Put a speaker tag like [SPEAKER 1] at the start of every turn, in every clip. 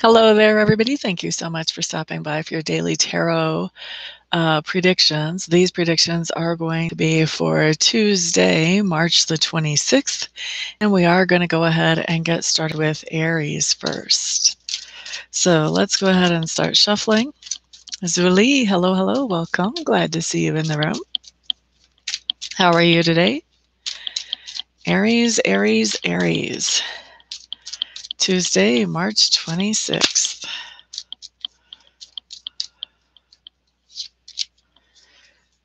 [SPEAKER 1] Hello there, everybody. Thank you so much for stopping by for your daily tarot predictions. These predictions are going to be for Tuesday, March the 26th, and we are going to go ahead and get started with Aries first. So let's go ahead and start shuffling. Zuli, hello, hello, welcome. Glad to see you in the room. How are you today? Aries, Aries, Aries. Tuesday, March 26th.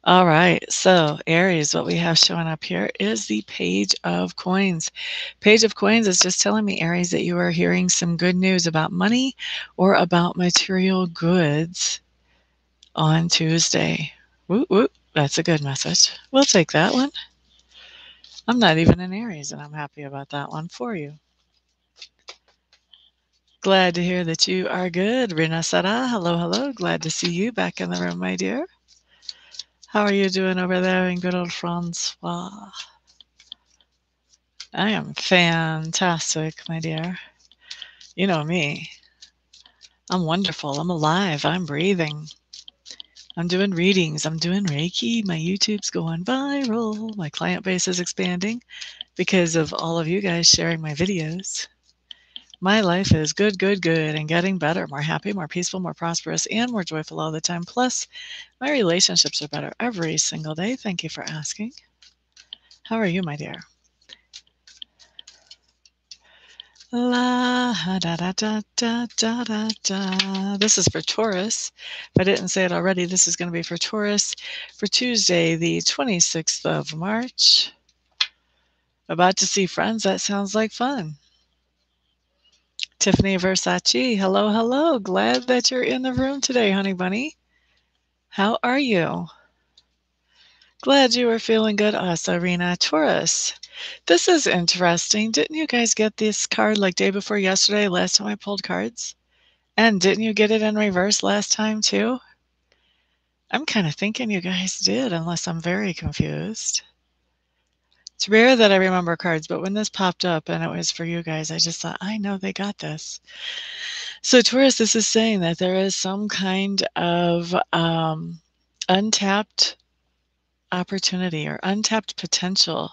[SPEAKER 1] All right, so Aries, what we have showing up here is the Page of Coins. Page of Coins is just telling me, Aries, that you are hearing some good news about money or about material goods on Tuesday. Woo, woo, that's a good message. We'll take that one. I'm not even an Aries, and I'm happy about that one for you. Glad to hear that you are good. Rina Sara, hello, hello. Glad to see you back in the room, my dear. How are you doing over there in good old Francois? I am fantastic, my dear. You know me. I'm wonderful. I'm alive. I'm breathing. I'm doing readings. I'm doing reiki. My YouTube's going viral. My client base is expanding because of all of you guys sharing my videos. My life is good, good, good, and getting better, more happy, more peaceful, more prosperous, and more joyful all the time. Plus, my relationships are better every single day. Thank you for asking. How are you, my dear? La da da da da da da da. This is for Taurus. If I didn't say it already, this is going to be for Taurus for Tuesday, the 26th of March. About to see friends. That sounds like fun. Tiffany Versace. Hello, hello. Glad that you're in the room today, honey bunny. How are you? Glad you are feeling good, Serena. Taurus. This is interesting. Didn't you guys get this card like day before yesterday, last time I pulled cards? And didn't you get it in reverse last time too? I'm kind of thinking you guys did, unless I'm very confused. It's rare that I remember cards, but when this popped up and it was for you guys, I just thought, I know they got this. So Taurus, this is saying that there is some kind of untapped opportunity or untapped potential,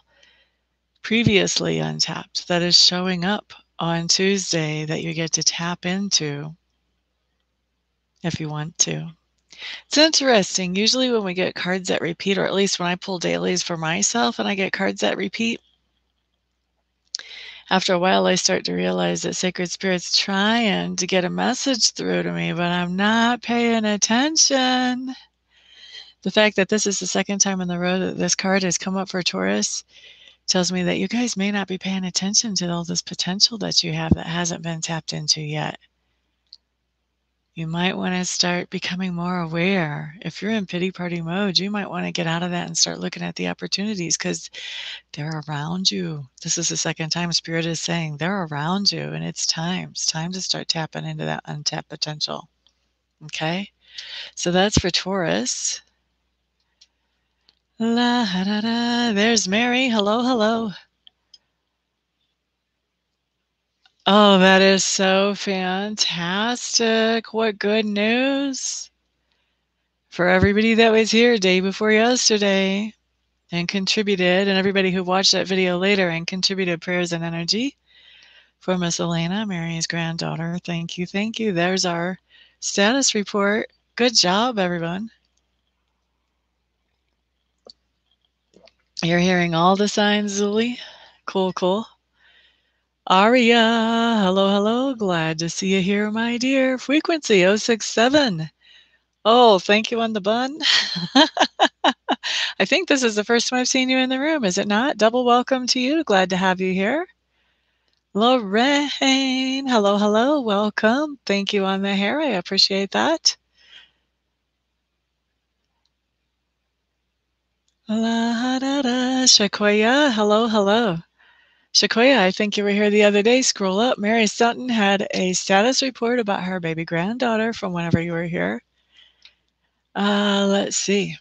[SPEAKER 1] previously untapped, that is showing up on Tuesday that you get to tap into if you want to. It's interesting. Usually when we get cards that repeat, or at least when I pull dailies for myself and I get cards that repeat, after a while I start to realize that Sacred Spirit's trying to get a message through to me, but I'm not paying attention. The fact that this is the second time in the row that this card has come up for Taurus tells me that you guys may not be paying attention to all this potential that you have that hasn't been tapped into yet. You might want to start becoming more aware. If you're in pity party mode, you might want to get out of that and start looking at the opportunities because they're around you. This is the second time Spirit is saying they're around you, and it's time. It's time to start tapping into that untapped potential. Okay? So that's for Taurus. La da da. There's Mary. Hello, hello. Oh, that is so fantastic. What good news for everybody that was here day before yesterday and contributed, and everybody who watched that video later and contributed prayers and energy for Miss Elena, Mary's granddaughter. Thank you, thank you. There's our status report. Good job, everyone. You're hearing all the signs, Zuli. Cool, cool. Aria, hello, hello. Glad to see you here, my dear. Frequency 067. Oh, thank you on the bun. I think this is the first time I've seen you in the room, is it not? Double welcome to you. Glad to have you here. Lorraine, hello, hello. Welcome. Thank you on the hair. I appreciate that. La da da. Shakoya, hello, hello. Shakoya, I think you were here the other day. Scroll up. Mary Sutton had a status report about her baby granddaughter from whenever you were here. Let's see.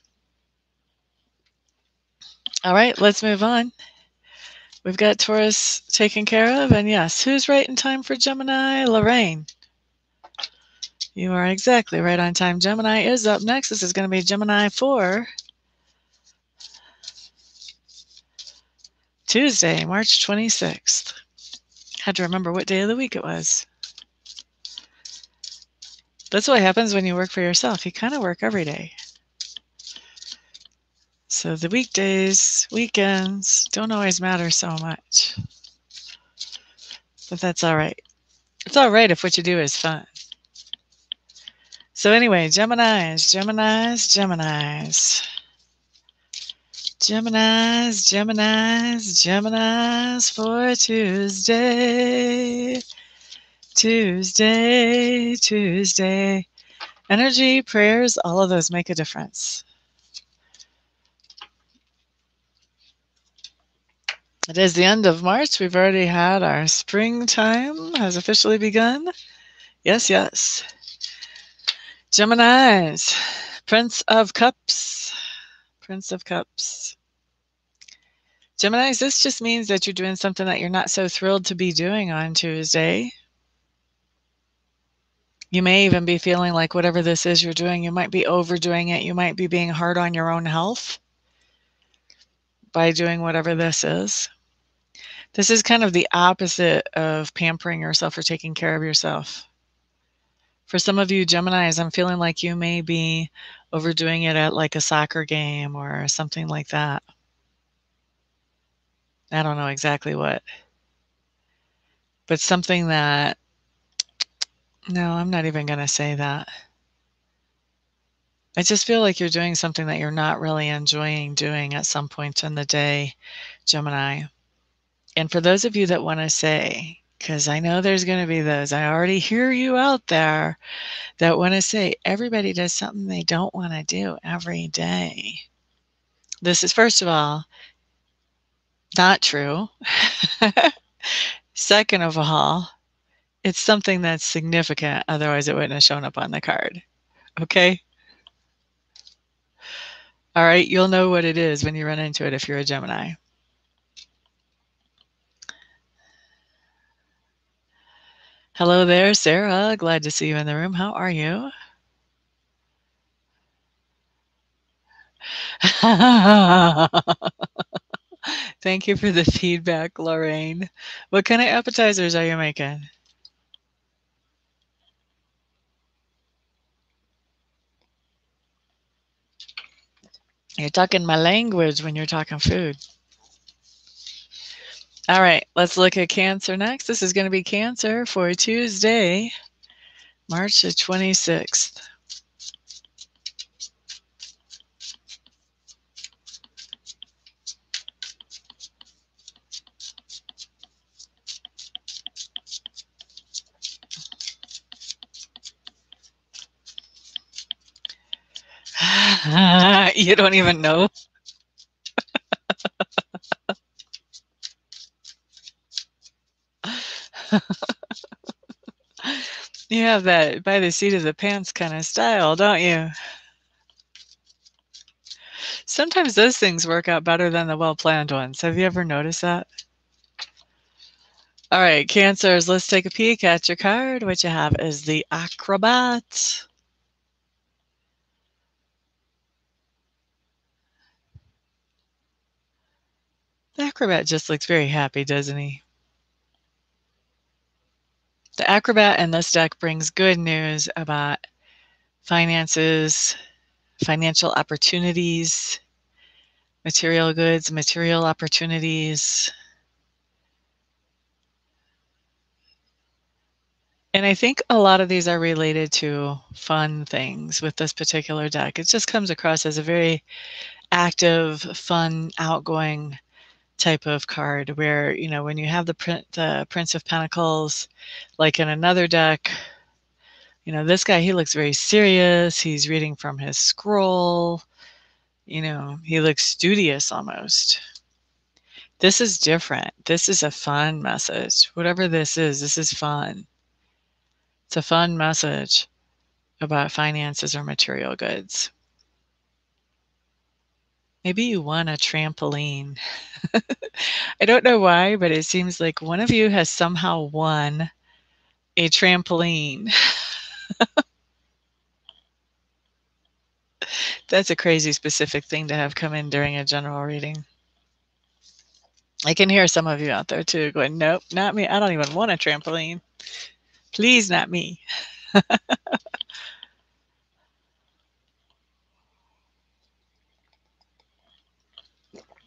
[SPEAKER 1] All right, let's move on. We've got Taurus taken care of, and yes, who's right in time for Gemini? Lorraine. You are exactly right on time. Gemini is up next. This is going to be Gemini for Tuesday, March 26th. Had to remember what day of the week it was. That's what happens when you work for yourself. You kind of work every day. So the weekdays, weekends don't always matter so much. But that's all right. It's all right if what you do is fun. So anyway, Geminis, Geminis, Geminis. Geminis, Geminis, Geminis for Tuesday. Tuesday, Tuesday. Energy, prayers, all of those make a difference. It is the end of March. We've already had our springtime has officially begun. Yes, yes. Geminis, Prince of Cups. Prince of Cups. Geminis, this just means that you're doing something that you're not so thrilled to be doing on Tuesday. You may even be feeling like whatever this is you're doing, you might be overdoing it. You might be being hard on your own health by doing whatever this is. This is kind of the opposite of pampering yourself or taking care of yourself. For some of you Geminis, I'm feeling like you may be overdoing it at like a soccer game or something like that. I don't know exactly what. But something that, no, I'm not even going to say that. I just feel like you're doing something that you're not really enjoying doing at some point in the day, Gemini. And for those of you that want to say, because I know there's going to be those, I already hear you out there that want to say everybody does something they don't want to do every day. This is, first of all, not true. Second of all, it's something that's significant. Otherwise, it wouldn't have shown up on the card. Okay? All right, you'll know what it is when you run into it if you're a Gemini. Hello there, Sarah. Glad to see you in the room. How are you? Thank you for the feedback, Lorraine. What kind of appetizers are you making? You're talking my language when you're talking food. All right, let's look at Cancer next. This is going to be Cancer for Tuesday, March the 26th. You don't even know. You have that by the seat of the pants kind of style, don't you? Sometimes those things work out better than the well-planned ones. Have you ever noticed that? All right, Cancers, let's take a peek at your card. What you have is the Acrobat. The Acrobat just looks very happy, doesn't he? The Acrobat in this deck brings good news about finances, financial opportunities, material goods, material opportunities. And I think a lot of these are related to fun things with this particular deck. It just comes across as a very active, fun, outgoing type of card where, you know, when you have the Prince of Pentacles, like in another deck, you know, this guy, he looks very serious. He's reading from his scroll. You know, he looks studious almost. This is different. This is a fun message. Whatever this is fun. It's a fun message about finances or material goods. Maybe you won a trampoline. I don't know why, but it seems like one of you has somehow won a trampoline. That's a crazy specific thing to have come in during a general reading. I can hear some of you out there too going, nope, not me. I don't even want a trampoline. Please, not me.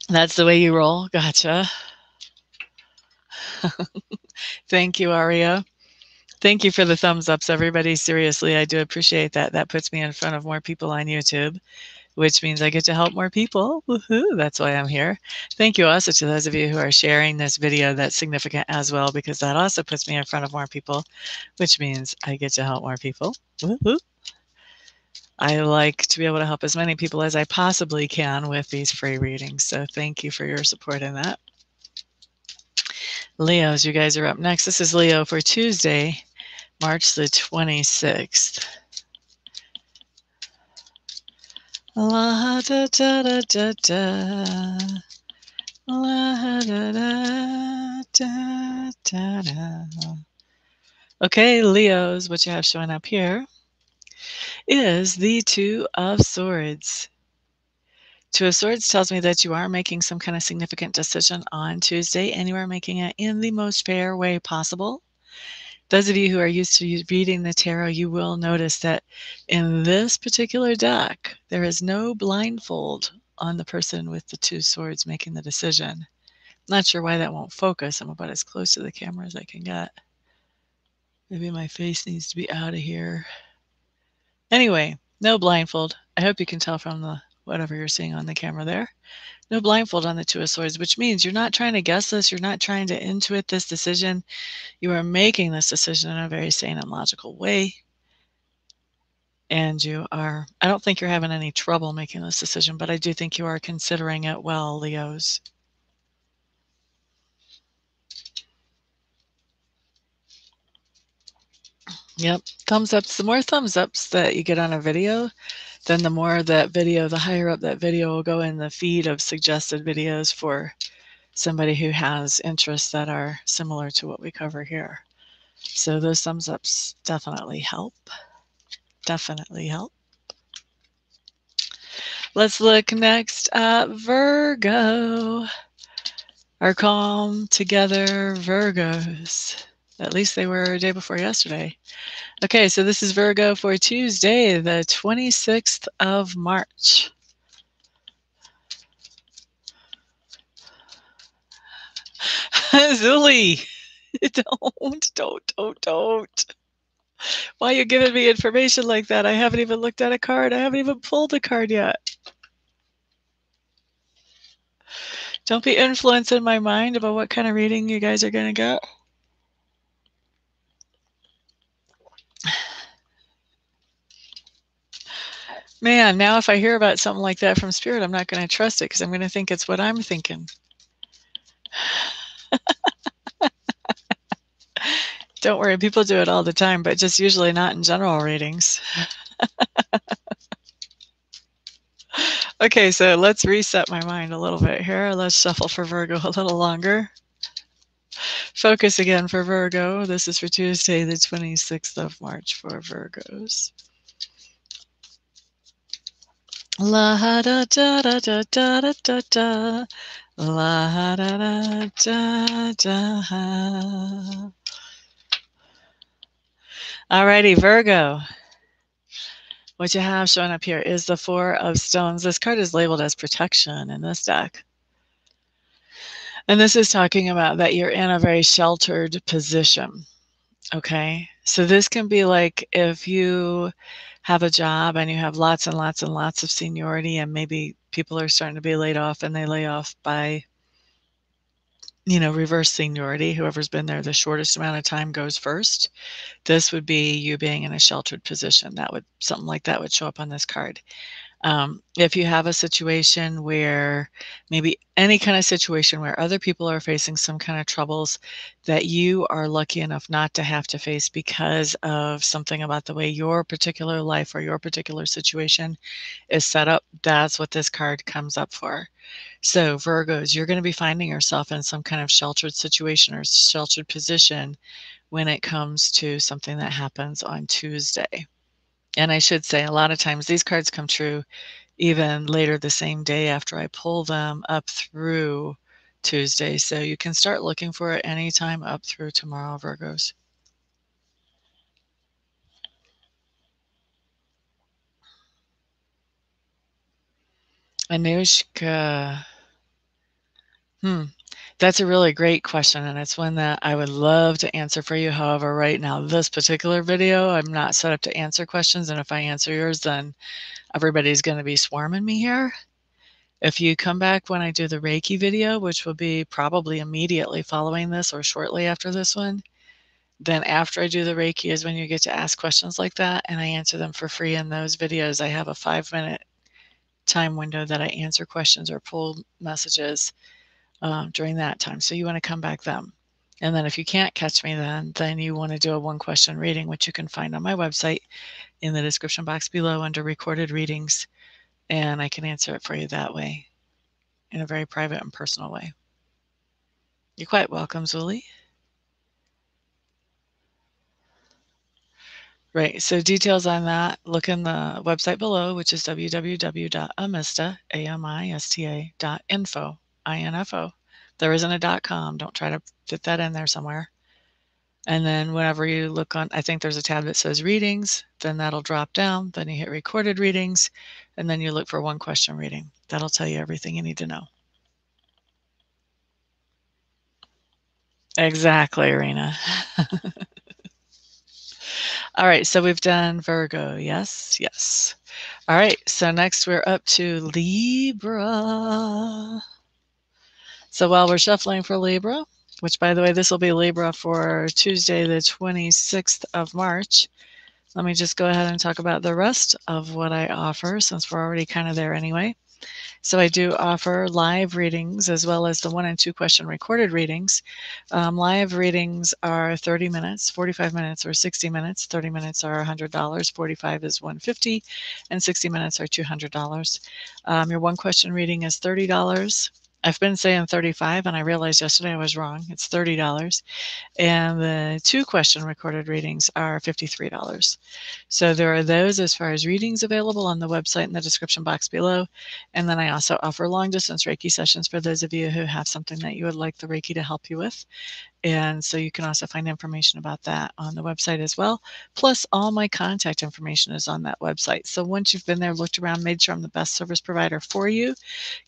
[SPEAKER 1] That's the way you roll. Gotcha. Thank you, Aria. Thank you for the thumbs ups, everybody. Seriously, I do appreciate that. That puts me in front of more people on YouTube, which means I get to help more people. Woohoo! That's why I'm here. Thank you also to those of you who are sharing this video. That's significant as well, because that also puts me in front of more people, which means I get to help more people. Woohoo! I like to be able to help as many people as I possibly can with these free readings. So thank you for your support in that. Leos, you guys are up next. This is Leo for Tuesday, March the 26th. La da da da da da. La da da da da da. Okay, Leos, what you have showing up here is the Two of Swords. Two of Swords tells me that you are making some kind of significant decision on Tuesday, and you are making it in the most fair way possible. Those of you who are used to reading the tarot, you will notice that in this particular deck, there is no blindfold on the person with the Two Swords making the decision. Not sure why that won't focus. I'm about as close to the camera as I can get. Maybe my face needs to be out of here. Anyway, no blindfold. I hope you can tell from the whatever you're seeing on the camera there. No blindfold on the Two of Swords, which means you're not trying to guess this. You're not trying to intuit this decision. You are making this decision in a very sane and logical way. And you are, I don't think you're having any trouble making this decision, but I do think you are considering it well, Leos. Yep. Thumbs ups. The more thumbs ups that you get on a video, then the more that video, the higher up that video will go in the feed of suggested videos for somebody who has interests that are similar to what we cover here. So those thumbs ups definitely help. Definitely help. Let's look next at Virgo. Our calm together Virgos. At least they were day before yesterday. Okay, so this is Virgo for Tuesday, the 26th of March. Zuli, don't. Why are you giving me information like that? I haven't even looked at a card. I haven't even pulled a card yet. Don't be influencing my mind about what kind of reading you guys are going to get. Man, now if I hear about something like that from Spirit, I'm not going to trust it because I'm going to think it's what I'm thinking. Don't worry, people do it all the time, but just usually not in general readings. Okay, so let's reset my mind a little bit here. Let's shuffle for Virgo a little longer. Focus again for Virgo. This is for Tuesday, the 26th of March for Virgos. La da da da da da da da da. La da da da da. Alrighty, Virgo. What you have showing up here is the Four of Stones. This card is labeled as protection in this deck. And this is talking about that you're in a very sheltered position. Okay, so this can be like if you have a job and you have lots and lots and lots of seniority, and maybe people are starting to be laid off and they lay off by, reverse seniority. Whoever's been there the shortest amount of time goes first. This would be you being in a sheltered position. Something like that would show up on this card. If you have a situation where maybe any kind of situation where other people are facing some kind of troubles that you are lucky enough not to have to face because of something about the way your particular life or your particular situation is set up, that's what this card comes up for. So Virgos, you're going to be finding yourself in some kind of sheltered situation or sheltered position when it comes to something that happens on Tuesday. And I should say, a lot of times these cards come true even later the same day after I pull them up through Tuesday. So you can start looking for it anytime up through tomorrow, Virgos. Anushka. That's a really great question, and it's one that I would love to answer for you. However, right now, this particular video, I'm not set up to answer questions, and if I answer yours, then everybody's going to be swarming me here. If you come back when I do the Reiki video, which will be probably immediately following this or shortly after this one, then after I do the Reiki is when you get to ask questions like that, and I answer them for free in those videos. I have a 5-minute time window that I answer questions or pull messages during that time. So you want to come back then. And then if you can't catch me then you want to do a 1-question reading, which you can find on my website in the description box below under recorded readings. And I can answer it for you that way in a very private and personal way. You're quite welcome, Zuli. Right. So details on that, look in the website below, which is www.amista.info. I-N-F-O. There isn't a .com. Don't try to fit that in there somewhere. And then whenever you look on, I think there's a tab that says readings, then that'll drop down. Then you hit recorded readings, and then you look for 1-question reading. That'll tell you everything you need to know. Exactly, Irina. All right, so we've done Virgo. Yes, yes. All right, so next we're up to Libra. So while we're shuffling for Libra, which by the way, this will be Libra for Tuesday, the 26th of March. Let me just go ahead and talk about the rest of what I offer since we're already kind of there anyway. So I do offer live readings as well as the 1- and 2-question recorded readings. Live readings are 30 minutes, 45 minutes, or 60 minutes. 30 minutes are $100, 45 is $150, and 60 minutes are $200. Your 1-question reading is $30. I've been saying 35, and I realized yesterday I was wrong. It's $30. And the 2-question recorded readings are $53. So there are those as far as readings available on the website in the description box below. And then I also offer long distance Reiki sessions for those of you who have something that you would like the Reiki to help you with. And so you can also find information about that on the website as well. Plus, all my contact information is on that website. So once you've been there, looked around, made sure I'm the best service provider for you,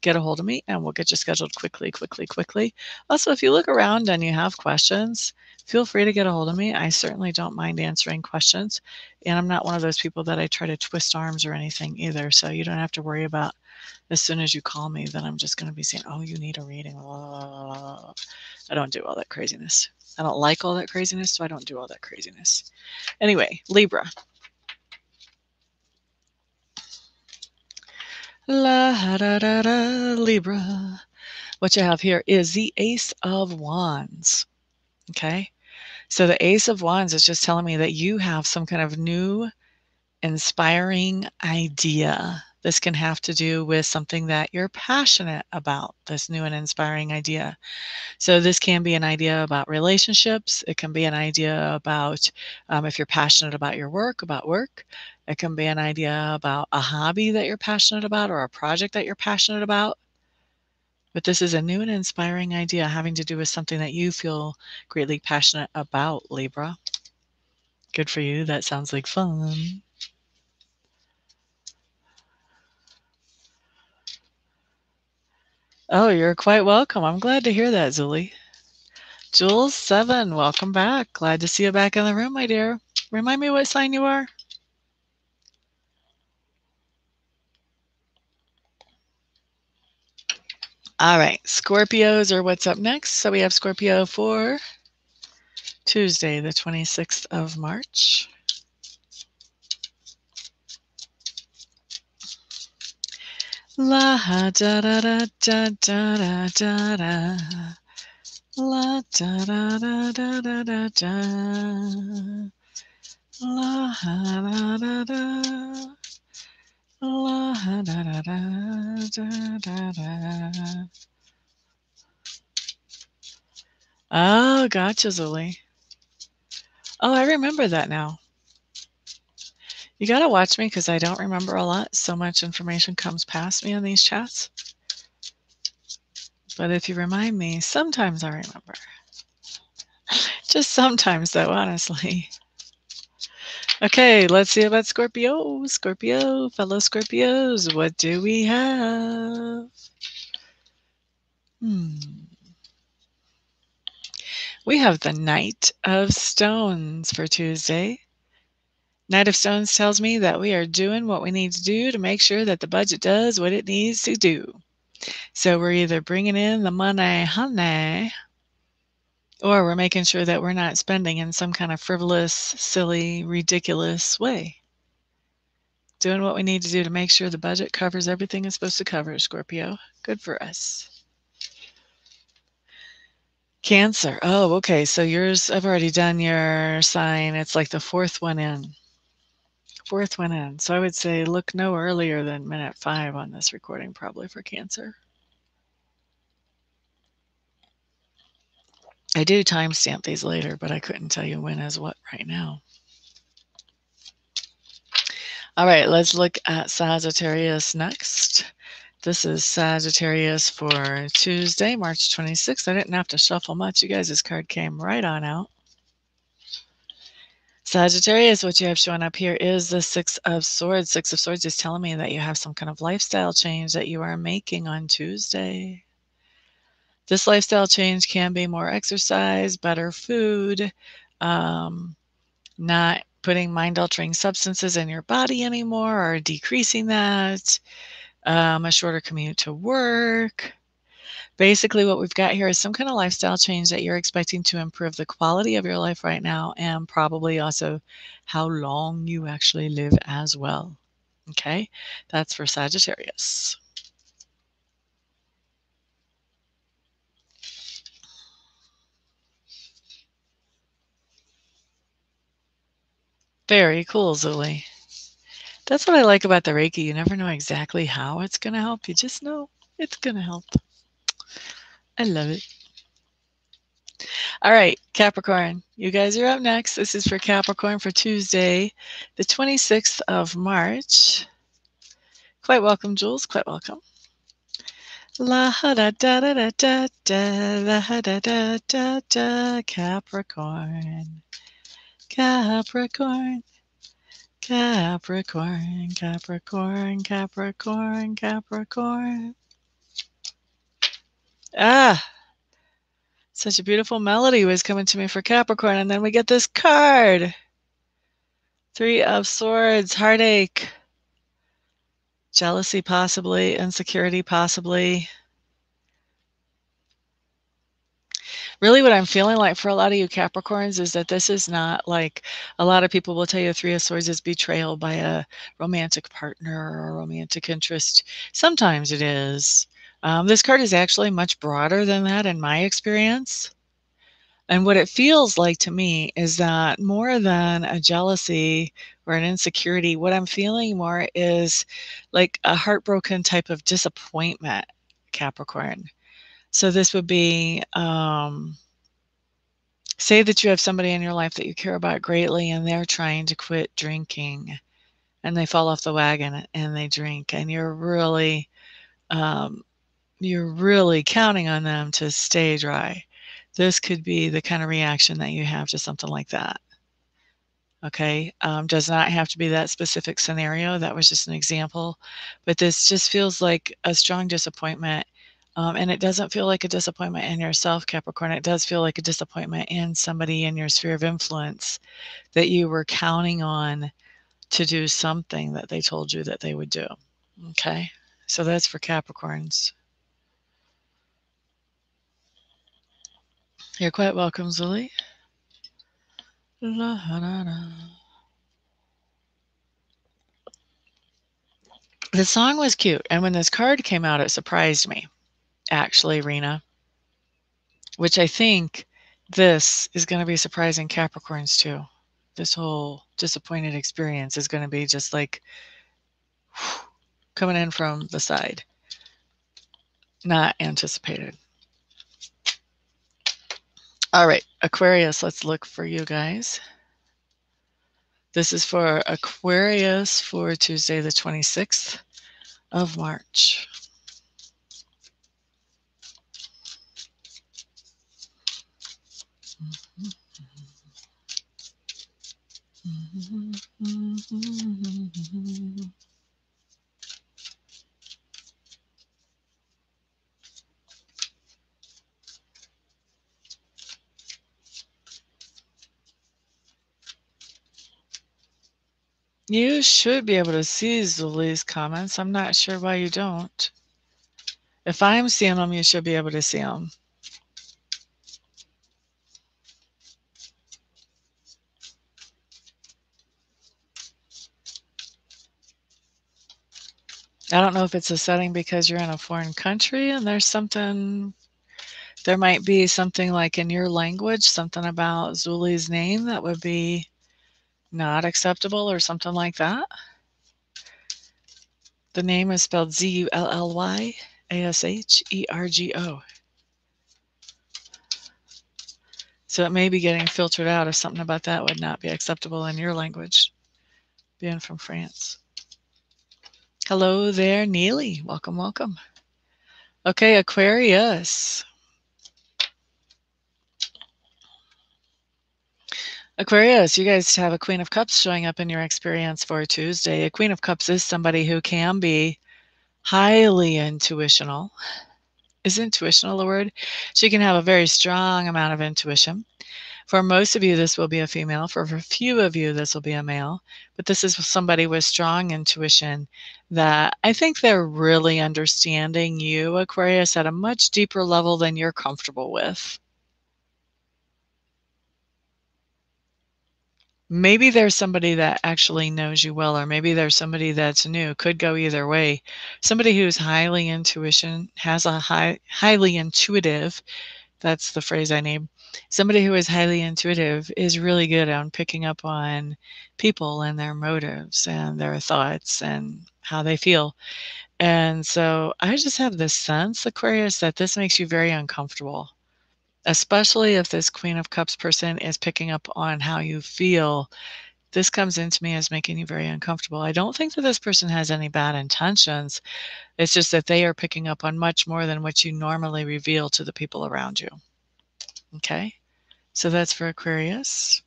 [SPEAKER 1] get a hold of me and we'll get you scheduled quickly, quickly, quickly. Also, if you look around and you have questions, feel free to get a hold of me. I certainly don't mind answering questions. And I'm not one of those people that I try to twist arms or anything either. So you don't have to worry about as soon as you call me that I'm just going to be saying, oh, you need a reading. I don't do all that craziness. I don't like all that craziness, so I don't do all that craziness. Anyway, Libra. La da da da, Libra. What you have here is the Ace of Wands. Okay. So the Ace of Wands is just telling me that you have some kind of new, inspiring idea. This can have to do with something that you're passionate about, this new and inspiring idea. So this can be an idea about relationships. It can be an idea about if you're passionate about your work, about work. It can be an idea about a hobby that you're passionate about or a project that you're passionate about. But this is a new and inspiring idea having to do with something that you feel greatly passionate about, Libra. Good for you. That sounds like fun. Oh, you're quite welcome. I'm glad to hear that, Zuli. Jules 7, welcome back. Glad to see you back in the room, my dear. Remind me what sign you are. All right, Scorpios are what's up next. So we have Scorpio for Tuesday, the 26th of March. La da da da da da da da. La da da da da da da da. La da da da. La da da da da da. Oh, gotcha, Zuli. Oh, I remember that now. You got to watch me because I don't remember a lot. So much information comes past me in these chats. But if you remind me, sometimes I remember. Just sometimes, though, honestly. Okay, let's see about Scorpio. Scorpio, fellow Scorpios, what do we have? We have the Knight of Stones for Tuesday. Knight of Stones tells me that we are doing what we need to do to make sure that the budget does what it needs to do. So we're either bringing in the money, honey, or we're making sure that we're not spending in some kind of frivolous, silly, ridiculous way. Doing what we need to do to make sure the budget covers everything it's supposed to cover, Scorpio. Good for us. Cancer. Oh, okay. So yours, I've already done your sign. It's like the fourth one in. Fourth one in. So I would say look no earlier than minute 5 on this recording, probably for Cancer. I do timestamp these later, but I couldn't tell you when is what right now. All right, let's look at Sagittarius next. This is Sagittarius for Tuesday, March 26th. I didn't have to shuffle much. You guys, this card came right on out. Sagittarius, what you have showing up here is the Six of Swords. Six of Swords is telling me that you have some kind of lifestyle change that you are making on Tuesday. This lifestyle change can be more exercise, better food, not putting mind-altering substances in your body anymore or decreasing that, a shorter commute to work. Basically, what we've got here is some kind of lifestyle change that you're expecting to improve the quality of your life right now and probably also how long you actually live as well. Okay, that's for Sagittarius. Very cool, Zuli. That's what I like about the Reiki. You never know exactly how it's going to help. You just know it's going to help. I love it. All right, Capricorn, you guys are up next. This is for Capricorn for Tuesday, the 26th of March. Quite welcome, Jules. Quite welcome. La da da da da da da, la da da da da, Capricorn. Capricorn. Capricorn, Capricorn, Capricorn, Capricorn. Ah, such a beautiful melody was coming to me for Capricorn. And then we get this card. 3 of Swords, heartache, jealousy possibly, insecurity possibly. Really what I'm feeling like for a lot of you Capricorns is that this is not like a lot of people will tell you 3 of Swords is betrayal by a romantic partner or a romantic interest. Sometimes it is. This card is actually much broader than that in my experience. And what it feels like to me is that more than a jealousy or an insecurity, what I'm feeling more is like a heartbroken type of disappointment, Capricorn. So this would be, say that you have somebody in your life that you care about greatly and they're trying to quit drinking and they fall off the wagon and they drink and you're really counting on them to stay dry. This could be the kind of reaction that you have to something like that. Okay, does not have to be that specific scenario. That was just an example, but this just feels like a strong disappointment. And it doesn't feel like a disappointment in yourself, Capricorn. It does feel like a disappointment in somebody in your sphere of influence that you were counting on to do something that they told you that they would do. Okay, so that's for Capricorns. You're quite welcome, Zuli. La, da, da. The song was cute, and when this card came out, it surprised me, actually, Rena, which I think this is going to be surprising Capricorns too. This whole disappointed experience is going to be just like whew, coming in from the side, not anticipated. All right, Aquarius, let's look for you guys. This is for Aquarius for Tuesday, the 26th of March. You should be able to see Zuli's comments. I'm not sure why you don't. If I'm seeing them, you should be able to see them. I don't know if it's a setting because you're in a foreign country and there's something, there might be something like in your language, something about Zuli's name that would be not acceptable or something like that. The name is spelled ZullyaShergo. So it may be getting filtered out if something about that would not be acceptable in your language, being from France. Hello there, Neely. Welcome, welcome. Okay, Aquarius. Aquarius, you guys have a Queen of Cups showing up in your experience for Tuesday. A Queen of Cups is somebody who can be highly intuitional. Is intuitional a word? She can have a very strong amount of intuition. For most of you, this will be a female. For a few of you, this will be a male. But this is somebody with strong intuition that I think they're really understanding you, Aquarius, at a much deeper level than you're comfortable with. Maybe there's somebody that actually knows you well, or maybe there's somebody that's new. Could go either way. Somebody who's highly intuition, has a highly intuitive, that's the phrase I need. Somebody who is highly intuitive is really good on picking up on people and their motives and their thoughts and how they feel. And so I just have this sense, Aquarius, that this makes you very uncomfortable, especially if this Queen of Cups person is picking up on how you feel. This comes into me as making you very uncomfortable. I don't think that this person has any bad intentions. It's just that they are picking up on much more than what you normally reveal to the people around you. Okay? So that's for Aquarius.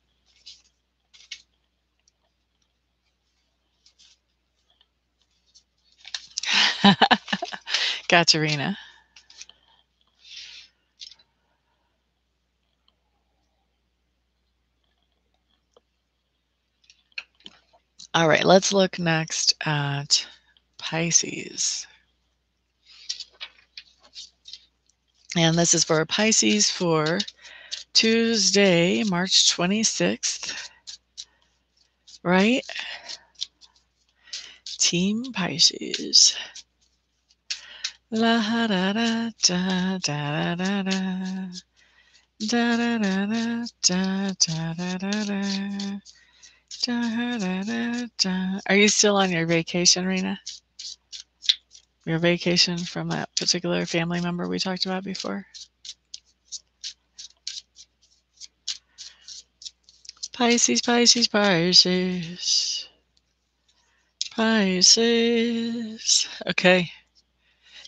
[SPEAKER 1] Gotcha, Rena. All right, let's look next at Pisces. And this is for Pisces for Tuesday, March 26th. Right? Team Pisces. La da da da da da da. Da da da da da da da da da. Da, da, da, da. Are you still on your vacation, Rena? Your vacation from that particular family member we talked about before? Pisces, Pisces, Pisces. Pisces. Okay.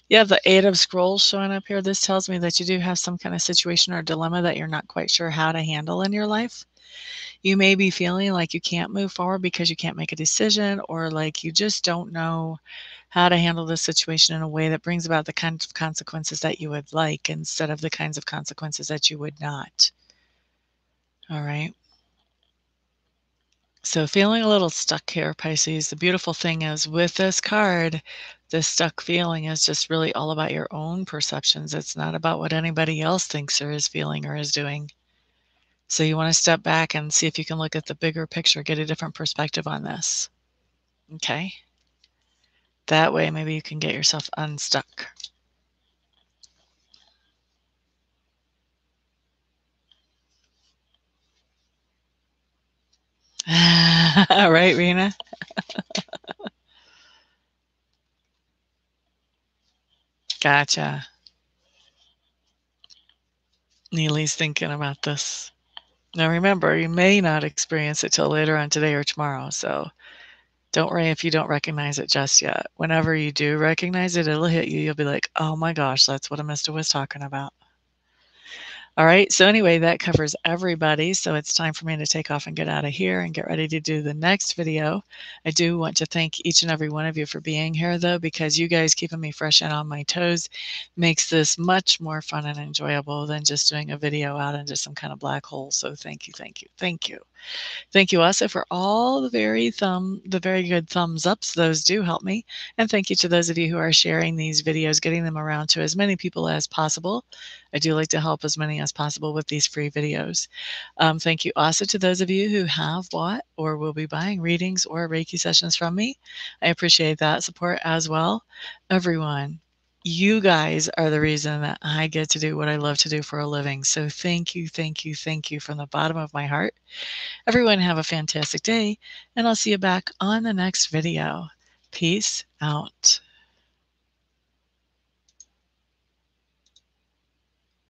[SPEAKER 1] You have the Eight of Scrolls showing up here. This tells me that you do have some kind of situation or dilemma that you're not quite sure how to handle in your life. You may be feeling like you can't move forward because you can't make a decision, or like you just don't know how to handle this situation in a way that brings about the kinds of consequences that you would like instead of the kinds of consequences that you would not. All right. So feeling a little stuck here, Pisces. The beautiful thing is with this card, this stuck feeling is just really all about your own perceptions. It's not about what anybody else thinks or is feeling or is doing. So you want to step back and see if you can look at the bigger picture, get a different perspective on this. Okay? That way, maybe you can get yourself unstuck. All right, Rena? Gotcha. Neely's thinking about this. Now remember, you may not experience it till later on today or tomorrow, so don't worry if you don't recognize it just yet. Whenever you do recognize it, it'll hit you. You'll be like, oh my gosh, that's what Amista was talking about. All right. So anyway, that covers everybody. So it's time for me to take off and get out of here and get ready to do the next video. I do want to thank each and every one of you for being here, though, because you guys keeping me fresh and on my toes makes this much more fun and enjoyable than just doing a video out into some kind of black hole. So thank you, thank you, thank you. Thank you also for all the very good thumbs ups. Those do help me. And thank you to those of you who are sharing these videos, getting them around to as many people as possible. I do like to help as many as possible with these free videos. Thank you also to those of you who have bought or will be buying readings or Reiki sessions from me. I appreciate that support as well. Everyone, you guys are the reason that I get to do what I love to do for a living. So thank you, thank you, thank you from the bottom of my heart. Everyone have a fantastic day, and I'll see you back on the next video. Peace out.